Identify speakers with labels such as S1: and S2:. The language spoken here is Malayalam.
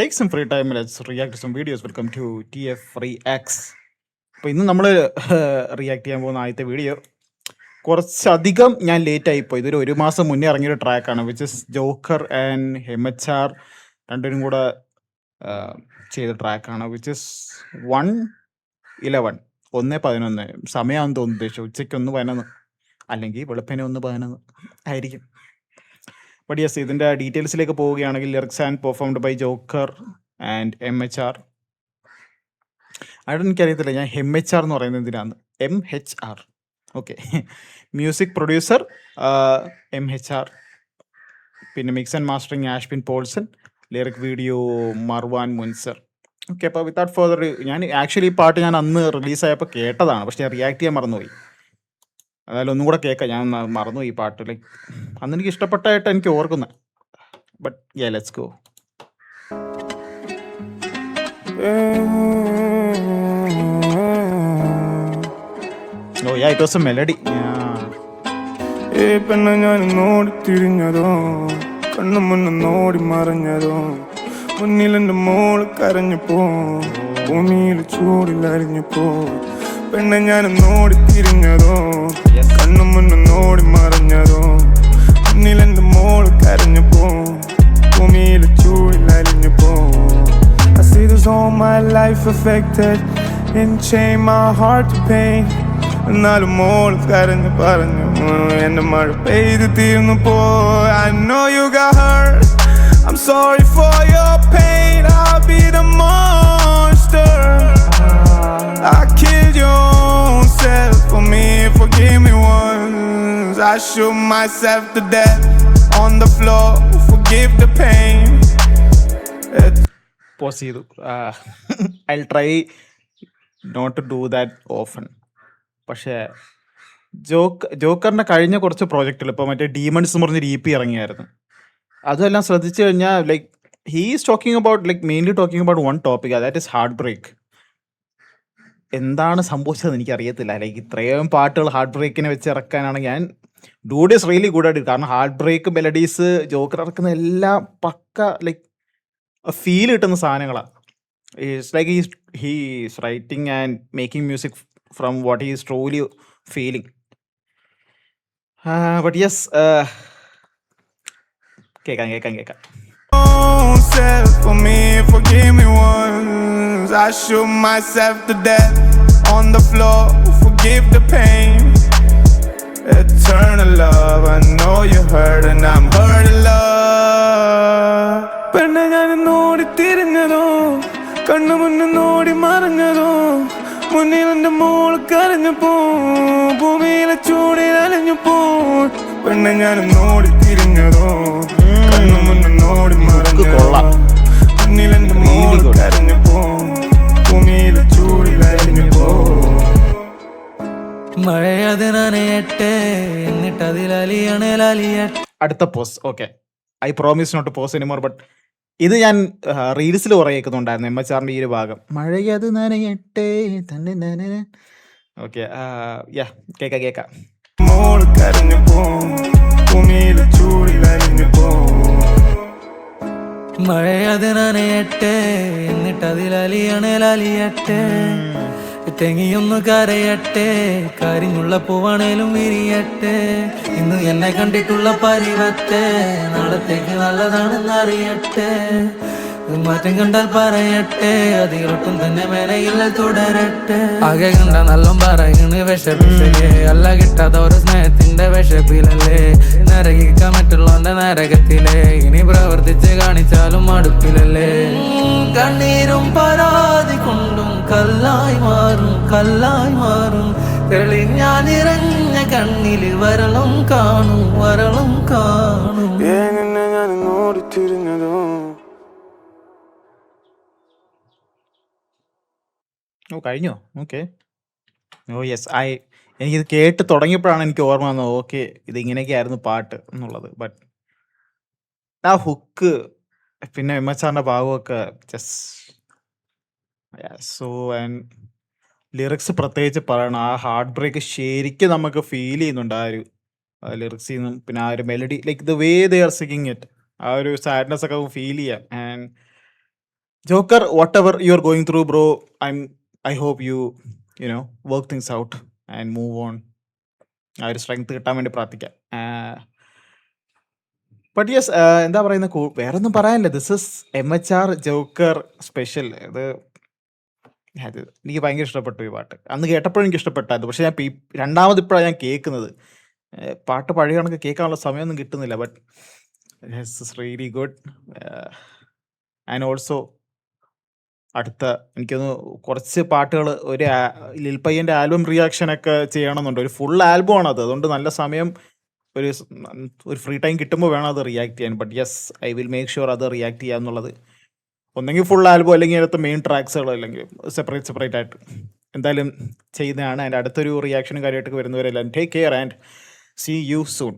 S1: Take some free time. Let's react to some videos. Welcome to TF Reacts. അപ്പോൾ ഇന്ന് നമ്മൾ റിയാക്ട് ചെയ്യാൻ പോകുന്ന ആദ്യത്തെ വീഡിയോ കുറച്ചധികം ഞാൻ ലേറ്റ് ആയിപ്പോയി. ഇതൊരു 1 മാസം മുന്നേ ഇറങ്ങിയൊരു ട്രാക്കാണ്, which is Joker and HMHR രണ്ടുപേരും കൂടെ ചെയ്ത ട്രാക്കാണ്, വിച്ച് ഇസ് 1:11 1:11 സമയമാണെന്ന് തോന്നുന്നു. ഉദ്ദേശിച്ചു ഉച്ചയ്ക്ക് 1:11 അല്ലെങ്കിൽ വെളുപ്പിനെ 1:11 ആയിരിക്കും. ബട്ട് യെസ്, ഇതിൻ്റെ ഡീറ്റെയിൽസിലേക്ക് പോവുകയാണെങ്കിൽ lyrics and performed by Joker and MHR. അവിടെ എനിക്കറിയത്തില്ല ഞാൻ MHR എന്ന് പറയുന്നത് എന്തിനാണ്. MHR, okay. Music producer MHR, പിന്നെ mix and mastering Ashbin Paulson, lyric video Marwan Munsar. Okay, അപ്പോൾ വിത്തൗട്ട് ഫർദർ, ഞാൻ ആക്ച്വലി ഈ പാട്ട് ഞാൻ അന്ന് റിലീസായപ്പോൾ കേട്ടതാണ്, പക്ഷേ ഞാൻ റിയാക്ട് ചെയ്യാൻ മറന്നുപോയി. അതായത് ഒന്നും കൂടെ കേൾക്കാം, ഞാൻ മറന്നു ഈ പാട്ട്. ലൈക്ക് അന്ന് എനിക്ക് ഇഷ്ടപ്പെട്ടായിട്ട് എനിക്ക് ഓർക്കുന്നത്. But ya, let's go. Oh ya, it was a melody.
S2: പെണ്ണ ഞാൻ നോടി തിരിഞ്ഞതോ, കണ്ണു മുന്ന് നോടി മറഞ്ഞതോ, മുന്നിലെന്റെ മോള് കരഞ്ഞപ്പോ, ഭൂമിയിൽ ചൂടിലരിഞ്ഞപ്പോ. പെണ്ണ ഞാൻ നോടി തിരിഞ്ഞതോ, കണ്ണു മുന്ന് നോടി മറഞ്ഞതോ, മുന്നിലെന്റെ മോള് കരഞ്ഞപ്പോ, ഭൂമിയിൽ ചൂടിലരിഞ്ഞപ്പോ. I see this all my life affected and chain my heart to pain. എന്നാലും മോൾ കരഞ്ഞു പറഞ്ഞു എന്റെ മഴ പെയ്ത് തീർന്നു പോ. I know you got hurt, I'm sorry for your pain. I'll be the monster, I killed your own self. For me, forgive me once. I shoot myself to death on the floor, forgive the pain.
S1: Pause ചെയ്തു. I try not to do that often. പക്ഷേ ജോക്കറിൻ്റെ കഴിഞ്ഞ കുറച്ച് പ്രോജക്റ്റുകൾ, ഇപ്പോൾ മറ്റേ ഡീമൺസ് എന്ന് പറഞ്ഞൊരു EP ഇറങ്ങിയായിരുന്നു, അതെല്ലാം ശ്രദ്ധിച്ചു കഴിഞ്ഞാൽ like he is talking about, like mainly talking about one topic, that is heart break. എന്താണ് സംഭവിച്ചതെന്ന് എനിക്കറിയത്തില്ല. ലൈക്ക് ഇത്രയും പാട്ടുകൾ ഹാർട്ട് ബ്രേക്കിനെ വെച്ച് ഇറക്കാനാണ് ഞാൻ ഡൂഡ് ഈസ് റിയലി ഗുഡ് ആയിട്ട്. കാരണം ഹാർട്ട് ബ്രേക്ക് മെലഡീസ് ജോക്കർ ഇറക്കുന്ന എല്ലാം പക്ക ലൈക്ക് ഫീൽ കിട്ടുന്ന സാധനങ്ങളാണ്. It's like he's writing and making music from what he's truly feeling. But yes, കേൾക്കാം.
S2: For me, forgive me once. I shoot myself to death on the floor, forgive the pain. Eternal love, I know you hurt and I'm hurting love. പെണ്ണ ഞാൻ നോടി തിരിഞ്ഞതോ, കണ്ണു മുന്ന് നോടി മറഞ്ഞതോ, മുന്നിൽ എന്റെ മോൾ കരഞ്ഞപ്പോ, ഭൂമിയിലെ ചൂടിൽ അലഞ്ഞപ്പോ. പെണ്ണ ഞാൻ നോടി തിരിഞ്ഞതോ, കണ്ണു മുന്ന് നോടി മറഞ്ഞതോ, മുന്നിൽ എന്റെ മോൾ കരഞ്ഞപ്പോ, ഭൂമിയിലെ ചൂടിൽ അലഞ്ഞപ്പോ. മഴയത് നനയട്ടെ എന്നിട്ട് അതിലലിയണലിയട്ടെ.
S1: അടുത്ത pause. Okay, I promise not pause anymore. But ഇത് ഞാൻ റീൽസിൽ കുറേ കേൾക്കുന്നുണ്ടായിരുന്നു, MHRന്റെ ഈ ഒരു ഭാഗം. മഴയത് നനയട്ടെ തന്നെ നന. ഓക്കെ, യാ, കേൾക്കാം.
S2: മോൾ കരഞ്ഞപ്പോ, ഭൂമിയിൽ ചൂടിലരിഞ്ഞപ്പോ. മഴയത് നനയട്ടെ എന്നിട്ട് അതിലലിയണലിയട്ടെ, തെങ്ങിയൊന്നു കരയട്ടെ, കരിഞ്ഞുള്ള പൂവാണേലും വിരിയട്ടെ. ഇന്ന് എന്നെ കണ്ടിട്ടുള്ള പരിവത്തെ നാളത്തേക്ക് നല്ലതാണെന്നറിയട്ടെ. മാറ്റം കണ്ടാൽ പറയട്ടെ, അതിലൊട്ടും തന്നെ മേനയില്ല തുടരട്ടെ. ആകെ കണ്ട നല്ലോം പറയണ് വിഷപ്പിഷകെ, അല്ല കിട്ടാത്ത ഒരു സ്നേഹത്തിന്റെ വിഷപ്പിലല്ലേ നരകിക്കാൻ മറ്റുള്ളവന്റെ നരകത്തിലെ. ഇനി പ്രവർത്തിച്ച് കാണിച്ചാലും മടുപ്പിലല്ലേ. കണ്ണീരും പരാതി കൊണ്ടും കല്ലായി മാറും, കല്ലായി മാറും. തെളിഞ്ഞാനിറഞ്ഞ കണ്ണില് വരളം കാണും, വരളം കാണും. എന്നെ ഞാൻ നോടി തിരിഞ്ഞതോ.
S1: ഓ, കഴിഞ്ഞോ? ഓക്കെ. ഓ യെസ്, എനിക്കിത് കേട്ട് തുടങ്ങിയപ്പോഴാണ് എനിക്ക് ഓർമ്മ വന്നത്, ഓക്കെ ഇത് ഇങ്ങനെയൊക്കെയായിരുന്നു പാട്ട് എന്നുള്ളത്. ബട്ട് ആ ഹുക്ക് പിന്നെ MHRന്റെ ഭാഗമൊക്കെ സോ, ആൻഡ് ലിറിക്സ് പ്രത്യേകിച്ച് പറയണം. ആ ഹാർട്ട് ബ്രേക്ക് ശരിക്കും നമുക്ക് ഫീൽ ചെയ്യുന്നുണ്ട് ആ ഒരു ലിറിക്സിൽ നിന്നും. പിന്നെ ആ ഒരു melody, like the way they are singing it, ആ ഒരു സാഡ്നെസ് ഒക്കെ ഫീൽ ചെയ്യാം. And Joker, whatever you are going through bro, I hope you work things out and move on. ആ ഒരു സ്ട്രെങ്ത് കിട്ടാൻ വേണ്ടി പ്രാർത്ഥിക്കാം. ബട്ട് യെസ്, എന്താ പറയുന്നത്, വേറെ ഒന്നും പറയാനില്ല. This is MHR Joker special. അത് എനിക്ക് ഭയങ്കര ഇഷ്ടപ്പെട്ടു ഈ പാട്ട്. അന്ന് കേട്ടപ്പോഴും എനിക്ക് ഇഷ്ടപ്പെട്ടായിരുന്നു. പക്ഷെ ഞാൻ രണ്ടാമത് ഇപ്പോഴാണ് ഞാൻ കേൾക്കുന്നത്. പാട്ട് പഴയ കണക്ക് കേൾക്കാനുള്ള സമയമൊന്നും കിട്ടുന്നില്ല. But it's really good. And also അടുത്ത എനിക്കൊന്ന് കുറച്ച് പാട്ടുകൾ, ഒരു ലിൽ പയ്യൻ്റെ ആൽബം റിയാക്ഷനൊക്കെ ചെയ്യണമെന്നുണ്ട്. ഒരു ഫുൾ ആൽബം ആണത്. അതുകൊണ്ട് നല്ല സമയം, ഒരു ഫ്രീ ടൈം കിട്ടുമ്പോൾ വേണം അത് റിയാക്ട് ചെയ്യാൻ. But yes, I will make sure അത് റിയാക്ട് ചെയ്യാന്നുള്ളത്. ഒന്നെങ്കിൽ ഫുൾ ആൽബം, അല്ലെങ്കിൽ അതിനകത്ത് മെയിൻ ട്രാക്സുകളോ, അല്ലെങ്കിൽ സെപ്പറേറ്റ് ആയിട്ട് എന്തായാലും ചെയ്യുന്നതാണ്. അതിൻ്റെ അടുത്തൊരു റിയാക്ഷനും കാര്യമായിട്ടൊക്കെ വരുന്നവരെല്ലാം take care and see you soon.